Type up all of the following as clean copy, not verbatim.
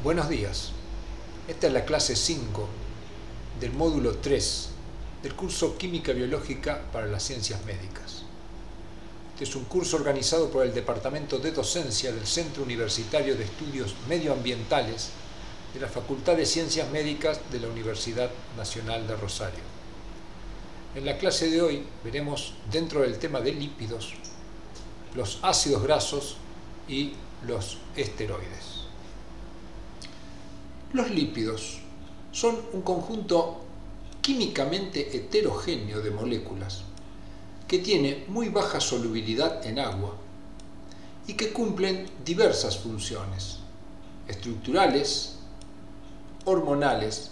Buenos días. Esta es la clase 5 del módulo 3 del curso Química Biológica para las Ciencias Médicas. Este es un curso organizado por el Departamento de Docencia del Centro Universitario de Estudios Medioambientales de la Facultad de Ciencias Médicas de la Universidad Nacional de Rosario. En la clase de hoy veremos, dentro del tema de lípidos, los ácidos grasos y los esteroides. Los lípidos son un conjunto químicamente heterogéneo de moléculas que tiene muy baja solubilidad en agua y que cumplen diversas funciones estructurales, hormonales,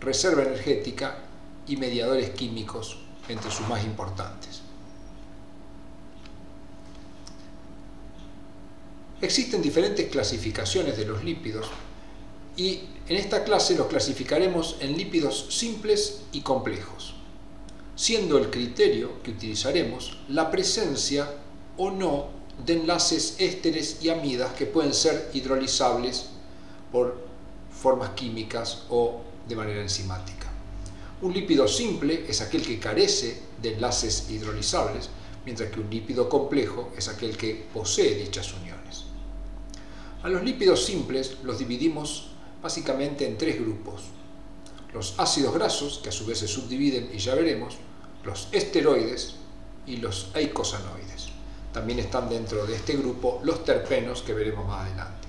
reserva energética y mediadores químicos, entre sus más importantes. Existen diferentes clasificaciones de los lípidos y en esta clase los clasificaremos en lípidos simples y complejos, siendo el criterio que utilizaremos la presencia o no de enlaces ésteres y amidas que pueden ser hidrolizables por formas químicas o de manera enzimática. Un lípido simple es aquel que carece de enlaces hidrolizables, mientras que un lípido complejo es aquel que posee dichas uniones. A los lípidos simples los dividimos básicamente en tres grupos: los ácidos grasos, que a su vez se subdividen y ya veremos, los esteroides y los eicosanoides. También están dentro de este grupo los terpenos, que veremos más adelante.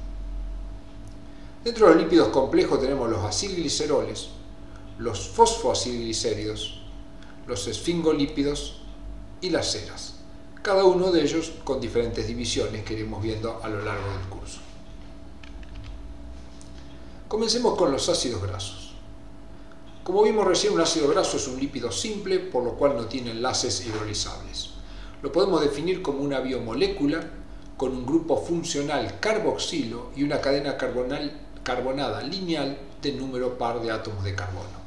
Dentro de los lípidos complejos tenemos los acilgliceroles, los fosfoacilglicéridos, los esfingolípidos y las ceras, cada uno de ellos con diferentes divisiones que iremos viendo a lo largo del curso. Comencemos con los ácidos grasos. Como vimos recién, un ácido graso es un lípido simple, por lo cual no tiene enlaces hidrolizables. Lo podemos definir como una biomolécula con un grupo funcional carboxilo y una cadena carbonada lineal de número par de átomos de carbono.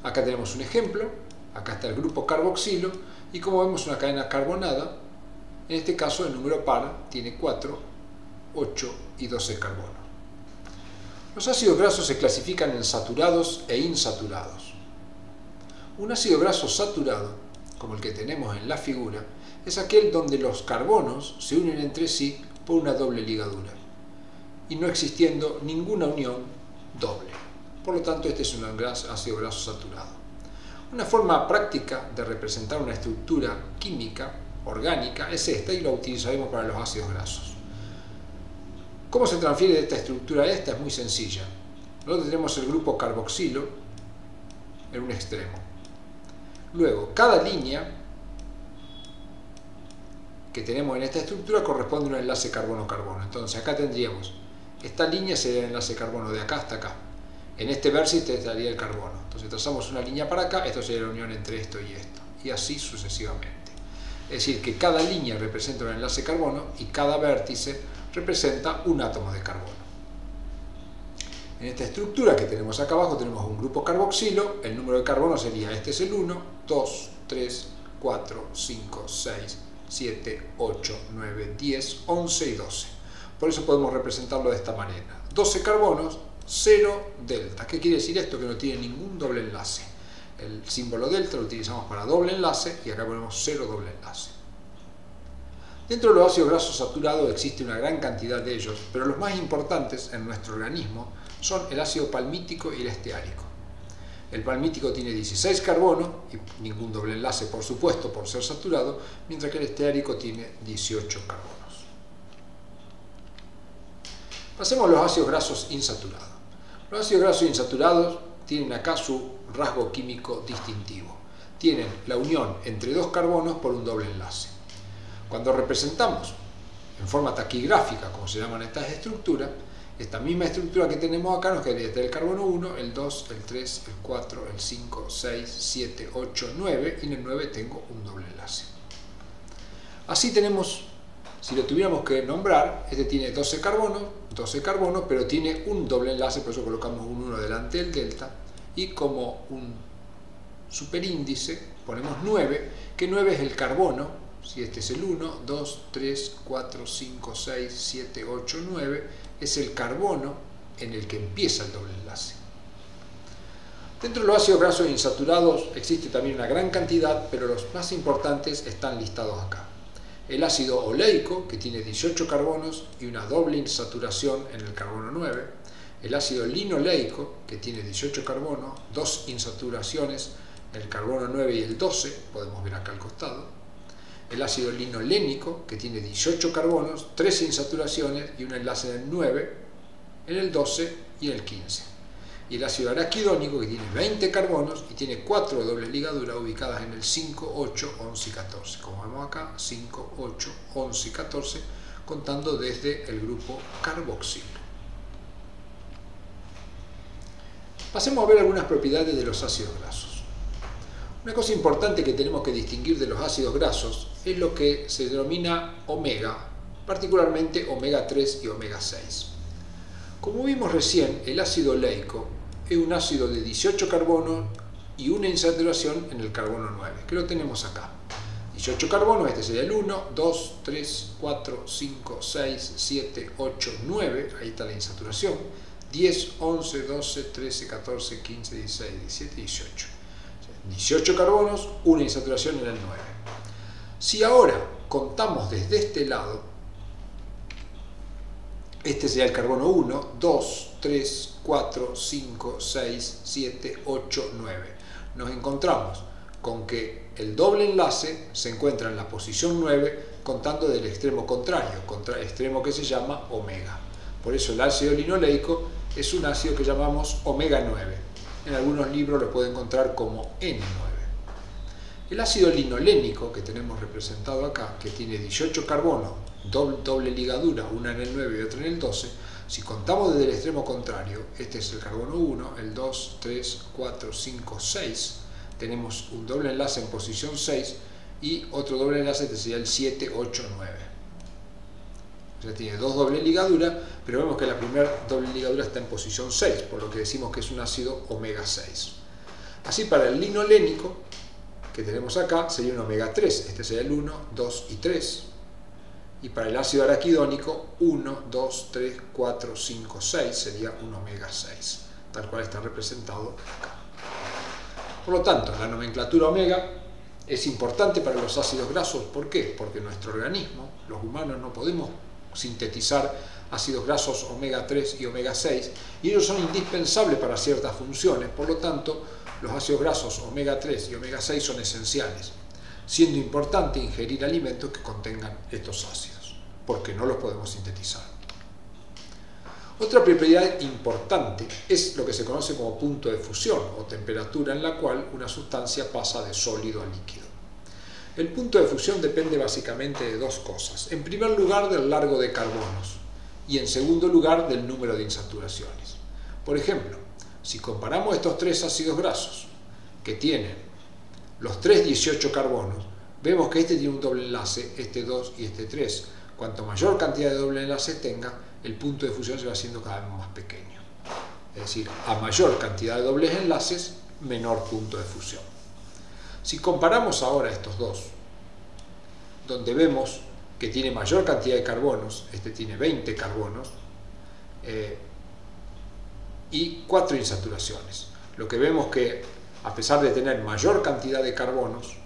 Acá tenemos un ejemplo. Acá está el grupo carboxilo y como vemos una cadena carbonada, en este caso el número par tiene 4, 8 y 12 carbonos. Los ácidos grasos se clasifican en saturados e insaturados. Un ácido graso saturado, como el que tenemos en la figura, es aquel donde los carbonos se unen entre sí por una doble ligadura y no existiendo ninguna unión doble. Por lo tanto, este es un ácido graso saturado. Una forma práctica de representar una estructura química orgánica es esta, y la utilizaremos para los ácidos grasos. ¿Cómo se transfiere de esta estructura a esta? Es muy sencilla. Nosotros tenemos el grupo carboxilo en un extremo. Luego, cada línea que tenemos en esta estructura corresponde a un enlace carbono-carbono. Entonces, acá tendríamos, esta línea sería el enlace carbono de acá hasta acá. En este vértice estaría el carbono. Entonces, trazamos una línea para acá, esto sería la unión entre esto y esto. Y así sucesivamente. Es decir, que cada línea representa un enlace carbono y cada vértice representa un átomo de carbono. En esta estructura que tenemos acá abajo tenemos un grupo carboxilo. El número de carbono sería, este es el 1, 2, 3, 4, 5, 6, 7, 8, 9, 10, 11 y 12. Por eso podemos representarlo de esta manera. 12 carbonos, 0 delta. ¿Qué quiere decir esto? Que no tiene ningún doble enlace. El símbolo delta lo utilizamos para doble enlace y acá ponemos 0 doble enlace. Dentro de los ácidos grasos saturados existe una gran cantidad de ellos, pero los más importantes en nuestro organismo son el ácido palmítico y el esteárico. El palmítico tiene 16 carbonos y ningún doble enlace, por supuesto, por ser saturado, mientras que el esteárico tiene 18 carbonos. Pasemos a los ácidos grasos insaturados. Los ácidos grasos insaturados tienen acá su rasgo químico distintivo. Tienen la unión entre dos carbonos por un doble enlace. Cuando representamos en forma taquigráfica, como se llaman estas estructuras, esta misma estructura que tenemos acá nos quedaría el carbono 1, el 2, el 3, el 4, el 5, 6, 7, 8, 9 y en el 9 tengo un doble enlace. Así tenemos, si lo tuviéramos que nombrar, este tiene 12 carbonos, pero tiene un doble enlace, por eso colocamos un 1 delante del delta, y como un superíndice ponemos 9, que 9 es el carbono. Si este es el 1, 2, 3, 4, 5, 6, 7, 8, 9, es el carbono en el que empieza el doble enlace. Dentro de los ácidos grasos insaturados existe también una gran cantidad, pero los más importantes están listados acá. El ácido oleico, que tiene 18 carbonos y una doble insaturación en el carbono 9. El ácido linoleico, que tiene 18 carbonos, 2 insaturaciones en el carbono 9 y el 12, podemos ver acá al costado. El ácido linolénico, que tiene 18 carbonos, 3 insaturaciones y un enlace en el 9, en el 12 y en el 15. Y el ácido araquidónico, que tiene 20 carbonos y tiene 4 dobles ligaduras ubicadas en el 5, 8, 11 y 14. Como vemos acá, 5, 8, 11 y 14, contando desde el grupo carboxilo. Pasemos a ver algunas propiedades de los ácidos grasos. Una cosa importante que tenemos que distinguir de los ácidos grasos es lo que se denomina omega, particularmente omega 3 y omega 6. Como vimos recién, el ácido oleico es un ácido de 18 carbonos y una insaturación en el carbono 9, que lo tenemos acá. 18 carbonos, este sería el 1, 2, 3, 4, 5, 6, 7, 8, 9, ahí está la insaturación, 10, 11, 12, 13, 14, 15, 16, 17, 18. 18 carbonos, una insaturación en el 9. Si ahora contamos desde este lado, este sería el carbono 1, 2, 3, 4, 5, 6, 7, 8, 9. Nos encontramos con que el doble enlace se encuentra en la posición 9 contando del extremo contrario, extremo que se llama omega. Por eso el ácido linoleico es un ácido que llamamos omega 9. En algunos libros lo puede encontrar como N9. El ácido linolénico que tenemos representado acá, que tiene 18 carbonos, doble ligadura, una en el 9 y otra en el 12, si contamos desde el extremo contrario, este es el carbono 1, el 2, 3, 4, 5, 6, tenemos un doble enlace en posición 6 y otro doble enlace que sería el 7, 8, 9. O sea, tiene dos dobles ligaduras, pero vemos que la primera doble ligadura está en posición 6, por lo que decimos que es un ácido omega 6. Así, para el linolénico, que tenemos acá, sería un omega 3, este sería el 1, 2 y 3. Y para el ácido araquidónico, 1, 2, 3, 4, 5, 6 sería un omega 6, tal cual está representado acá. Por lo tanto, la nomenclatura omega es importante para los ácidos grasos. ¿Por qué? Porque nuestro organismo, los humanos, no podemos sintetizar ácidos grasos omega 3 y omega 6 y ellos son indispensables para ciertas funciones. Por lo tanto, los ácidos grasos omega 3 y omega 6 son esenciales, siendo importante ingerir alimentos que contengan estos ácidos, porque no los podemos sintetizar. Otra propiedad importante es lo que se conoce como punto de fusión o temperatura en la cual una sustancia pasa de sólido a líquido. El punto de fusión depende básicamente de dos cosas. En primer lugar, del largo de carbonos y en segundo lugar, del número de insaturaciones. Por ejemplo, si comparamos estos tres ácidos grasos que tienen los tres 18 carbonos, vemos que este tiene un doble enlace, este 2 y este 3. Cuanto mayor cantidad de doble enlaces tenga, el punto de fusión se va haciendo cada vez más pequeño. Es decir, a mayor cantidad de dobles enlaces, menor punto de fusión. Si comparamos ahora estos dos, donde vemos que tiene mayor cantidad de carbonos, este tiene 20 carbonos, y 4 insaturaciones. Lo que vemos que, a pesar de tener mayor cantidad de carbonos,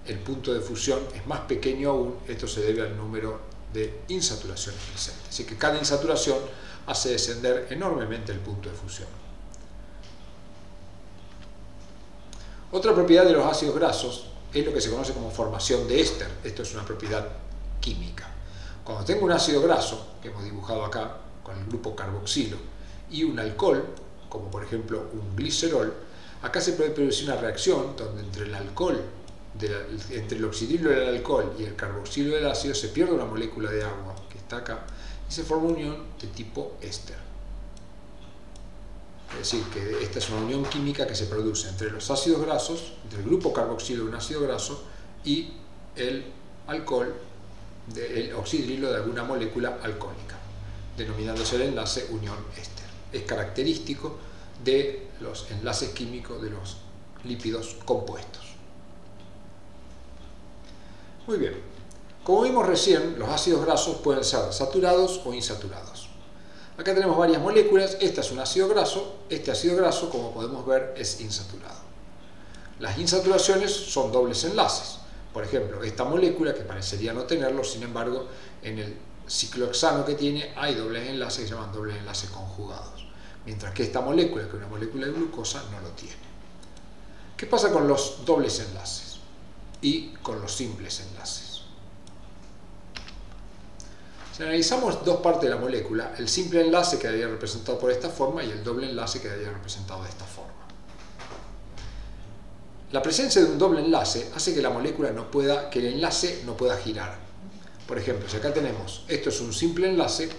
el punto de fusión es más pequeño aún. Esto se debe al número de insaturaciones presentes. Así que cada insaturación hace descender enormemente el punto de fusión. Otra propiedad de los ácidos grasos es lo que se conoce como formación de éster. Esto es una propiedad química. Cuando tengo un ácido graso, que hemos dibujado acá con el grupo carboxilo, y un alcohol, como por ejemplo un glicerol, acá se puede producir una reacción donde entre el alcohol, entre el oxidrilo del alcohol y el carboxilo del ácido se pierde una molécula de agua que está acá y se forma una unión de tipo éster. Es decir, que esta es una unión química que se produce entre los ácidos grasos, entre el grupo carboxilo de un ácido graso y el alcohol, el oxidrilo de alguna molécula alcohólica, denominándose el enlace unión éster. Es característico de los enlaces químicos de los lípidos compuestos. Muy bien, como vimos recién, los ácidos grasos pueden ser saturados o insaturados. Acá tenemos varias moléculas, esta es un ácido graso, este ácido graso, como podemos ver, es insaturado. Las insaturaciones son dobles enlaces. Por ejemplo, esta molécula, que parecería no tenerlo, sin embargo, en el ciclohexano que tiene hay dobles enlaces que se llaman dobles enlaces conjugados, mientras que esta molécula, que es una molécula de glucosa, no lo tiene. ¿Qué pasa con los dobles enlaces y con los simples enlaces? Si analizamos dos partes de la molécula, el simple enlace quedaría representado por esta forma y el doble enlace quedaría representado de esta forma. La presencia de un doble enlace hace que la molécula que el enlace no pueda girar. Por ejemplo, si acá tenemos, esto es un simple enlace,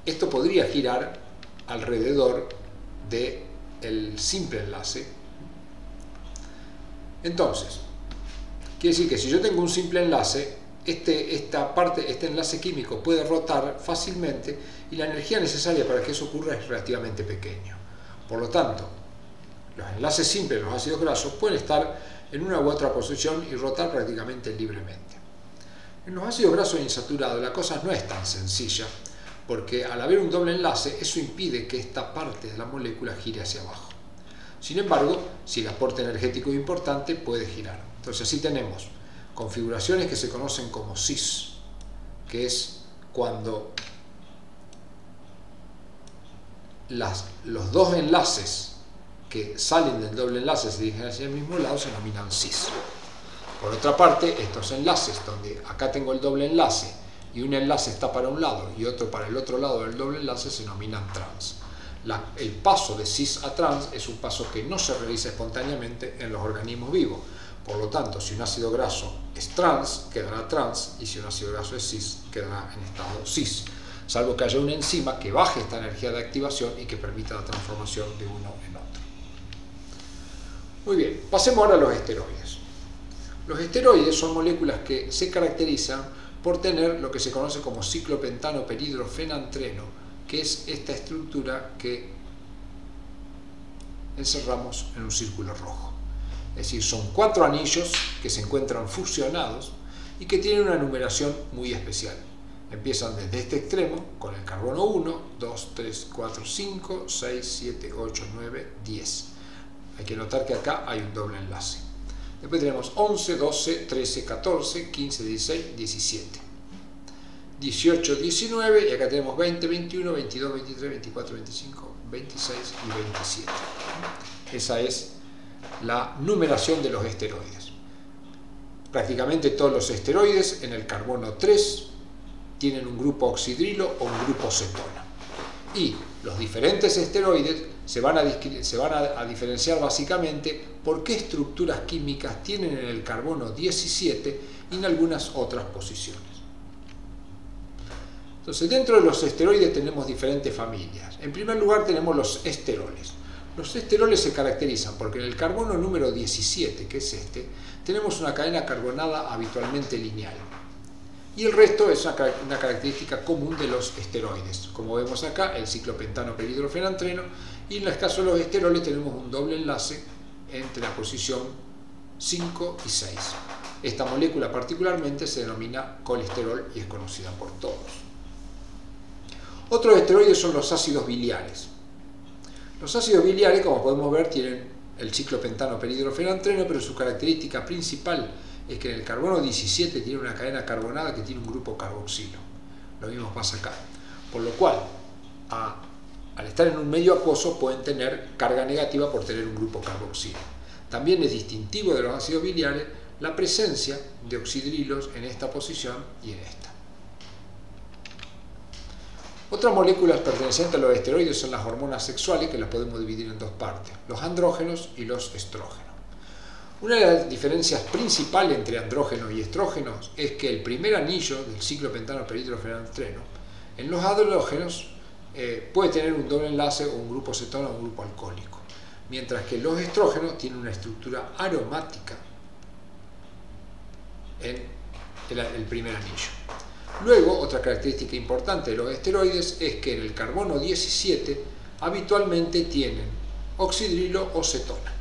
esto podría girar alrededor del simple enlace. Entonces, quiere decir que si yo tengo un simple enlace, este enlace químico puede rotar fácilmente y la energía necesaria para que eso ocurra es relativamente pequeña. Por lo tanto, los enlaces simples de los ácidos grasos pueden estar en una u otra posición y rotar prácticamente libremente. En los ácidos grasos insaturados la cosa no es tan sencilla, porque al haber un doble enlace, eso impide que esta parte de la molécula gire hacia abajo. Sin embargo, si el aporte energético es importante, puede girar. Entonces así tenemos configuraciones que se conocen como cis, que es cuando los dos enlaces que salen del doble enlace se dirigen hacia el mismo lado se denominan cis. Por otra parte, estos enlaces donde acá tengo el doble enlace y un enlace está para un lado y otro para el otro lado del doble enlace se denominan trans. El paso de cis a trans es un paso que no se realiza espontáneamente en los organismos vivos. Por lo tanto, si un ácido graso es trans, quedará trans, y si un ácido graso es cis, quedará en estado cis, salvo que haya una enzima que baje esta energía de activación y que permita la transformación de uno en otro. Muy bien, pasemos ahora a los esteroides. Los esteroides son moléculas que se caracterizan por tener lo que se conoce como ciclopentano peridrofenantreno, que es esta estructura que encerramos en un círculo rojo. Es decir, son 4 anillos que se encuentran fusionados y que tienen una numeración muy especial. Empiezan desde este extremo con el carbono 1, 2, 3, 4, 5, 6, 7, 8, 9, 10. Hay que notar que acá hay un doble enlace. Después tenemos 11, 12, 13, 14, 15, 16, 17, 18, 19 y acá tenemos 20, 21, 22, 23, 24, 25, 26 y 27. Esa es la numeración de los esteroides. Prácticamente todos los esteroides en el carbono 3 tienen un grupo oxidrilo o un grupo cetona. Y los diferentes esteroides se van a diferenciar básicamente por qué estructuras químicas tienen en el carbono 17 y en algunas otras posiciones. Entonces, dentro de los esteroides tenemos diferentes familias. En primer lugar tenemos los esteroles. Los esteroles se caracterizan porque en el carbono número 17, que es este, tenemos una cadena carbonada habitualmente lineal. Y el resto es una característica común de los esteroides. Como vemos acá, el ciclopentano peridrofenantreno, y en el caso de los esteroles tenemos un doble enlace entre la posición 5 y 6. Esta molécula particularmente se denomina colesterol y es conocida por todos. Otros esteroides son los ácidos biliares. Los ácidos biliares, como podemos ver, tienen el ciclopentano peridrofenantreno, pero su característica principal es que en el carbono 17 tiene una cadena carbonada que tiene un grupo carboxilo. Lo mismo pasa acá. Por lo cual, al estar en un medio acuoso, pueden tener carga negativa por tener un grupo carboxilo. También es distintivo de los ácidos biliares la presencia de oxidrilos en esta posición y en esta. Otras moléculas pertenecientes a los esteroides son las hormonas sexuales, que las podemos dividir en dos partes, los andrógenos y los estrógenos. Una de las diferencias principales entre andrógenos y estrógenos es que el primer anillo del ciclopentano peridrofenantreno en los andrógenos puede tener un doble enlace o un grupo cetona o un grupo alcohólico, mientras que los estrógenos tienen una estructura aromática en el primer anillo. Luego, otra característica importante de los esteroides es que en el carbono 17 habitualmente tienen oxidrilo o cetona.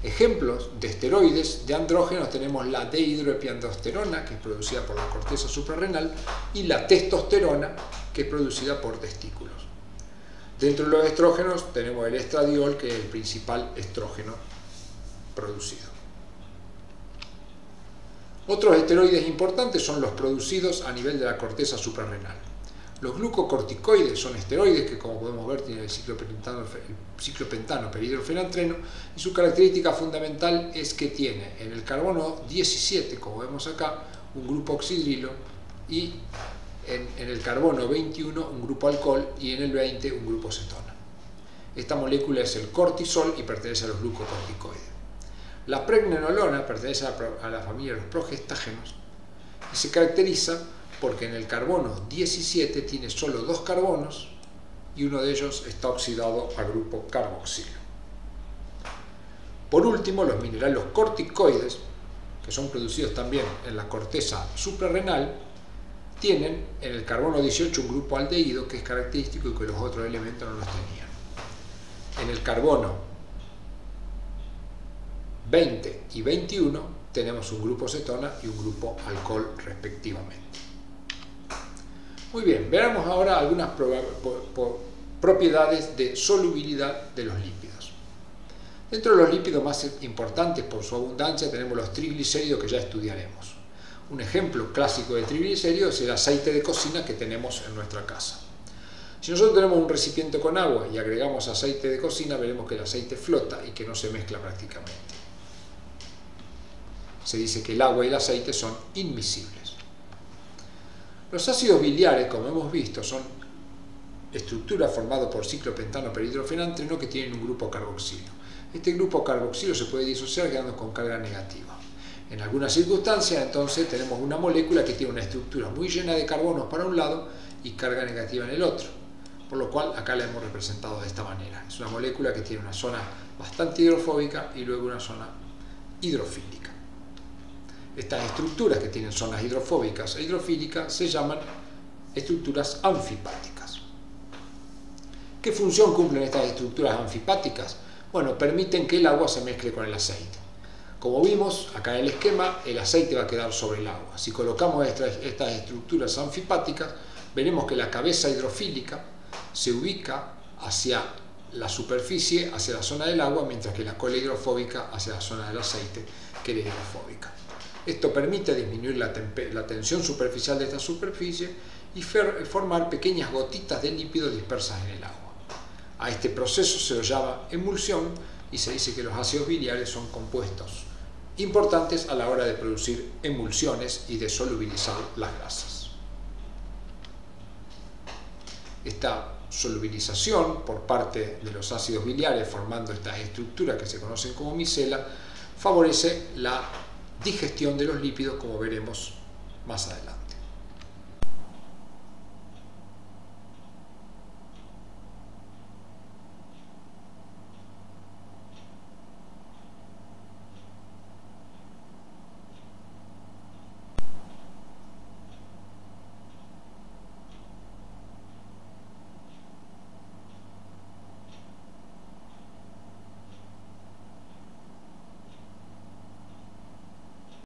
Ejemplos de esteroides de andrógenos tenemos la dehidroepiandrosterona, que es producida por la corteza suprarrenal, y la testosterona, que es producida por testículos. Dentro de los estrógenos tenemos el estradiol, que es el principal estrógeno producido. Otros esteroides importantes son los producidos a nivel de la corteza suprarrenal. Los glucocorticoides son esteroides que, como podemos ver, tienen el ciclopentano perhidrofenantreno, y su característica fundamental es que tiene en el carbono 17, como vemos acá, un grupo oxidrilo, y en el carbono 21 un grupo alcohol y en el 20 un grupo cetona. Esta molécula es el cortisol y pertenece a los glucocorticoides. La pregnenolona pertenece a la familia de los progestágenos y se caracteriza porque en el carbono 17 tiene solo 2 carbonos y uno de ellos está oxidado al grupo carboxilo. Por último, los minerales corticoides, que son producidos también en la corteza suprarrenal, tienen en el carbono 18 un grupo aldehído que es característico y que los otros elementos no los tenían. En el carbono 20 y 21 tenemos un grupo cetona y un grupo alcohol respectivamente. Muy bien, veamos ahora algunas propiedades de solubilidad de los lípidos. Dentro de los lípidos más importantes por su abundancia tenemos los triglicéridos, que ya estudiaremos. Un ejemplo clásico de triglicéridos es el aceite de cocina que tenemos en nuestra casa. Si nosotros tenemos un recipiente con agua y agregamos aceite de cocina, veremos que el aceite flota y que no se mezcla prácticamente. Se dice que el agua y el aceite son inmiscibles. Los ácidos biliares, como hemos visto, son estructuras formadas por ciclopentano perhidrofenantreno que tienen un grupo carboxilo. Este grupo carboxilo se puede disociar quedando con carga negativa. En algunas circunstancias, entonces, tenemos una molécula que tiene una estructura muy llena de carbonos para un lado y carga negativa en el otro, por lo cual acá la hemos representado de esta manera. Es una molécula que tiene una zona bastante hidrofóbica y luego una zona hidrofílica. Estas estructuras que tienen zonas hidrofóbicas e hidrofílicas se llaman estructuras anfipáticas. ¿Qué función cumplen estas estructuras anfipáticas? Bueno, permiten que el agua se mezcle con el aceite. Como vimos acá en el esquema, el aceite va a quedar sobre el agua. Si colocamos estas estructuras anfipáticas, veremos que la cabeza hidrofílica se ubica hacia la superficie, hacia la zona del agua, mientras que la cola hidrofóbica hacia la zona del aceite, que es hidrofóbica. Esto permite disminuir la tensión superficial de esta superficie y formar pequeñas gotitas de lípido dispersas en el agua. A este proceso se lo llama emulsión y se dice que los ácidos biliares son compuestos importantes a la hora de producir emulsiones y de solubilizar las grasas. Esta solubilización por parte de los ácidos biliares formando estas estructuras que se conocen como micela favorece la digestión de los lípidos, como veremos más adelante.